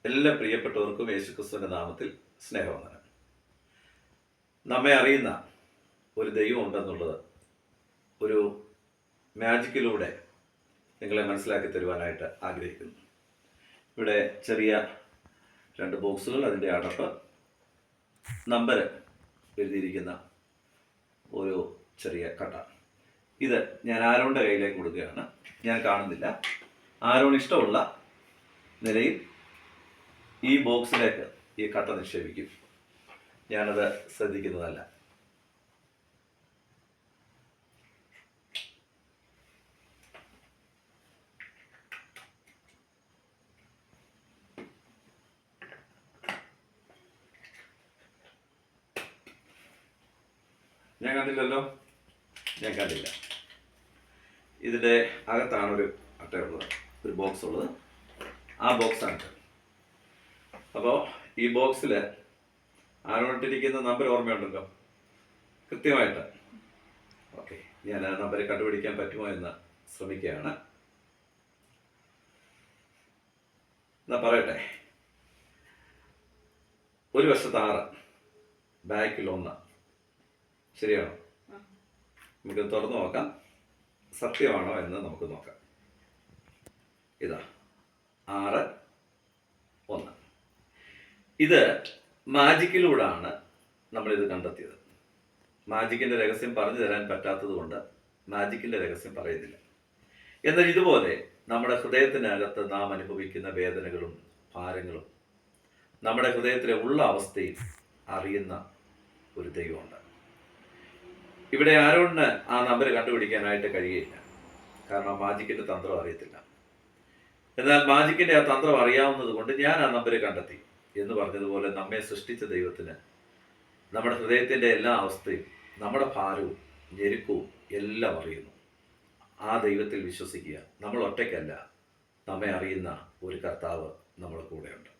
എല്ലാ പ്രിയപ്പെട്ടവർക്കും യേശുക്രിസ്തുവിൻ്റെ നാമത്തിൽ സ്നേഹവന്ദനം. നമ്മെ അറിയുന്ന ഒരു ദൈവം ഉണ്ടെന്നുള്ളത് ഒരു മാജിക്കിലൂടെ നിങ്ങളെ മനസ്സിലാക്കി തരുവാനായിട്ട് ആഗ്രഹിക്കുന്നു. ഇവിടെ ചെറിയ 2 ബോക്സുകൾ, അതിൻ്റെ അടപ്പ്, നമ്പർ എഴുതിയിരിക്കുന്ന ഒരു ചെറിയ കട്ട. ഇത് ഞാൻ ആരോണിൻ്റെ കയ്യിലേക്ക് കൊടുക്കുകയാണ്. ഞാൻ കാണുന്നില്ല. ആരോൺ ഇഷ്ടമുള്ള നിലയിൽ ഈ ബോക്സിലേക്ക് ഈ കട്ട നിക്ഷേപിക്കും. ഞാനത് ശ്രദ്ധിക്കുന്നതല്ല. ഞാൻ കണ്ടില്ലല്ലോ. ഞാൻ കണ്ടില്ല. ഇതിൻ്റെ അകത്താണ് ഒരു അട്ടയുള്ളത്, ഒരു ബോക്സ് ഉള്ളത്. ആ ബോക്സാണ്. അപ്പോൾ ഈ ബോക്സിൽ ആരോണിട്ടിരിക്കുന്ന നമ്പർ ഓർമ്മയുണ്ടല്ലോ കൃത്യമായിട്ട്. ഓക്കെ, ഞാൻ ആ നമ്പർ കണ്ടുപിടിക്കാൻ പറ്റുമോ എന്ന് ശ്രമിക്കുകയാണ്. എന്നാ പറയട്ടെ. ഒരു വശത്ത് 6, ബാക്കിൽ 1. ശരിയാണോ? നമുക്ക് തുറന്നു നോക്കാം, സത്യമാണോ എന്ന് നമുക്ക് നോക്കാം. ഇതാ 6, 1. ഇത് മാജിക്കിലൂടെയാണ് നമ്മളിത് കണ്ടെത്തിയത്. മാജിക്കിൻ്റെ രഹസ്യം പറഞ്ഞു തരാൻ പറ്റാത്തത് കൊണ്ട് മാജിക്കിൻ്റെ രഹസ്യം പറയുന്നില്ല. എന്നാൽ ഇതുപോലെ നമ്മുടെ ഹൃദയത്തിനകത്ത് നാം അനുഭവിക്കുന്ന വേദനകളും ഭാരങ്ങളും നമ്മുടെ ഹൃദയത്തിലെ ഉള്ള അവസ്ഥയും അറിയുന്ന ഒരു ദൈവമുണ്ട്. ഇവിടെ ആരോണിന് ആ നമ്പർ കണ്ടുപിടിക്കാനായിട്ട് കഴിയില്ല, കാരണം മാജിക്കിൻ്റെ തന്ത്രം അറിയത്തില്ല. എന്നാൽ മാജിക്കിൻ്റെ ആ തന്ത്രം അറിയാവുന്നത് കൊണ്ട് ഞാൻ ആ നമ്പർ കണ്ടെത്തി എന്ന് പറഞ്ഞതുപോലെ നമ്മെ സൃഷ്ടിച്ച ദൈവത്തിന് നമ്മുടെ ഹൃദയത്തിൻ്റെ എല്ലാ അവസ്ഥയും നമ്മുടെ ഭാരവും ഞെരുക്കവും എല്ലാം അറിയുന്നു. ആ ദൈവത്തിൽ വിശ്വസിക്കുക. നമ്മൾ ഒറ്റയ്ക്കല്ല. നമ്മെ അറിയുന്ന ഒരു കർത്താവ് നമ്മുടെ കൂടെയുണ്ട്.